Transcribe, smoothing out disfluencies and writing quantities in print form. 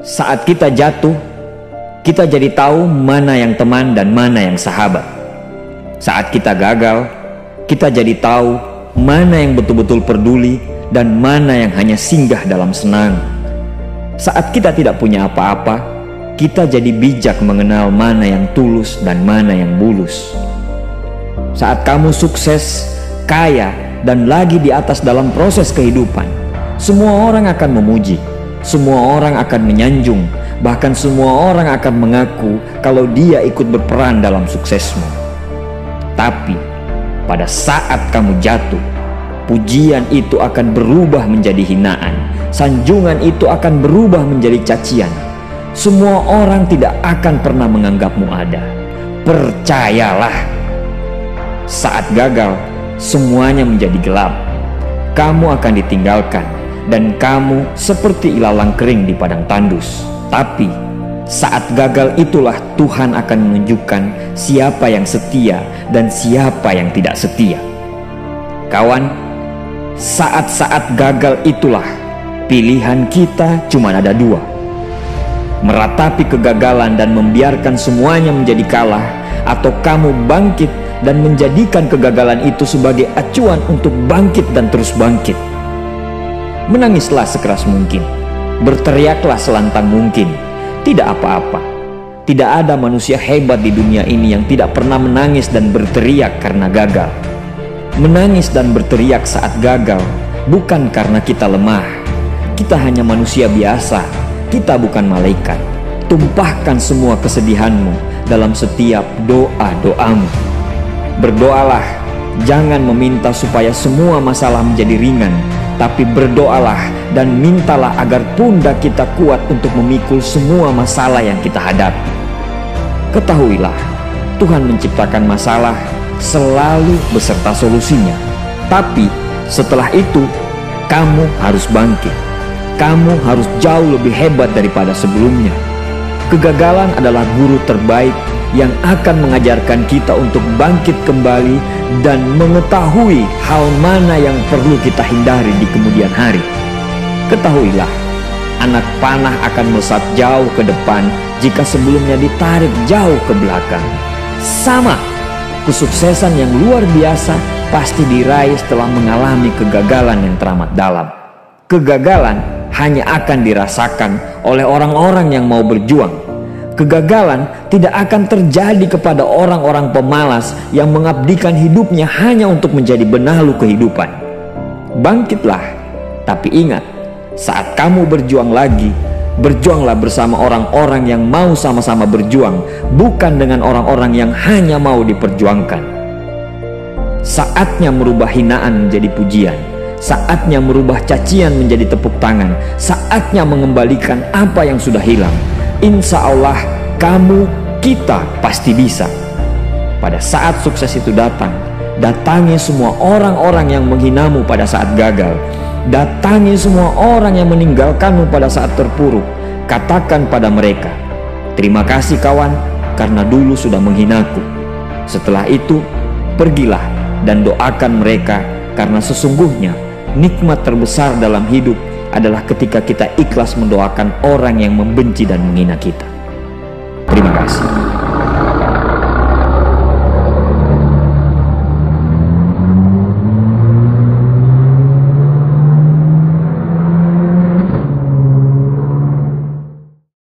Saat kita jatuh, kita jadi tahu mana yang teman dan mana yang sahabat. Saat kita gagal, kita jadi tahu mana yang betul-betul peduli dan mana yang hanya singgah dalam senang. Saat kita tidak punya apa-apa, kita jadi bijak mengenal mana yang tulus dan mana yang bulus. Saat kamu sukses, kaya, dan lagi di atas dalam proses kehidupan, semua orang akan memuji, semua orang akan menyanjung, bahkan semua orang akan mengaku kalau dia ikut berperan dalam suksesmu. Tapi pada saat kamu jatuh, pujian itu akan berubah menjadi hinaan, sanjungan itu akan berubah menjadi cacian. Semua orang tidak akan pernah menganggapmu ada. Percayalah, saat gagal, semuanya menjadi gelap. Kamu akan ditinggalkan, dan kamu seperti ilalang kering di padang tandus. Tapi saat gagal itulah Tuhan akan menunjukkan siapa yang setia dan siapa yang tidak setia. Kawan, saat-saat gagal itulah pilihan kita cuma ada dua: meratapi kegagalan dan membiarkan semuanya menjadi kalah, atau kamu bangkit dan menjadikan kegagalan itu sebagai acuan untuk bangkit dan terus bangkit. Menangislah sekeras mungkin, berteriaklah selantang mungkin. Tidak apa-apa. Tidak ada manusia hebat di dunia ini yang tidak pernah menangis dan berteriak karena gagal. Menangis dan berteriak saat gagal bukan karena kita lemah. Kita hanya manusia biasa. Kita bukan malaikat. Tumpahkan semua kesedihanmu dalam setiap doa-doamu. Berdoalah, jangan meminta supaya semua masalah menjadi ringan, tapi berdoalah dan mintalah agar pundak kita kuat untuk memikul semua masalah yang kita hadapi. Ketahuilah, Tuhan menciptakan masalah selalu beserta solusinya. Tapi setelah itu, kamu harus bangkit. Kamu harus jauh lebih hebat daripada sebelumnya. Kegagalan adalah guru terbaik yang akan mengajarkan kita untuk bangkit kembali dan mengetahui hal mana yang perlu kita hindari di kemudian hari. Ketahuilah, anak panah akan melesat jauh ke depan jika sebelumnya ditarik jauh ke belakang. Sama, kesuksesan yang luar biasa pasti diraih setelah mengalami kegagalan yang teramat dalam. Kegagalan hanya akan dirasakan oleh orang-orang yang mau berjuang. Kegagalan tidak akan terjadi kepada orang-orang pemalas yang mengabdikan hidupnya hanya untuk menjadi benalu kehidupan. Bangkitlah, tapi ingat, saat kamu berjuang lagi, berjuanglah bersama orang-orang yang mau sama-sama berjuang, bukan dengan orang-orang yang hanya mau diperjuangkan. Saatnya merubah hinaan menjadi pujian. Saatnya merubah cacian menjadi tepuk tangan. Saatnya mengembalikan apa yang sudah hilang. Insya Allah kamu, kita pasti bisa. Pada saat sukses itu datang, datangi semua orang-orang yang menghinamu pada saat gagal. Datangi semua orang yang meninggalkanmu pada saat terpuruk. Katakan pada mereka, terima kasih kawan, karena dulu sudah menghinaku. Setelah itu, pergilah dan doakan mereka, karena sesungguhnya nikmat terbesar dalam hidup adalah ketika kita ikhlas mendoakan orang yang membenci dan menghina kita.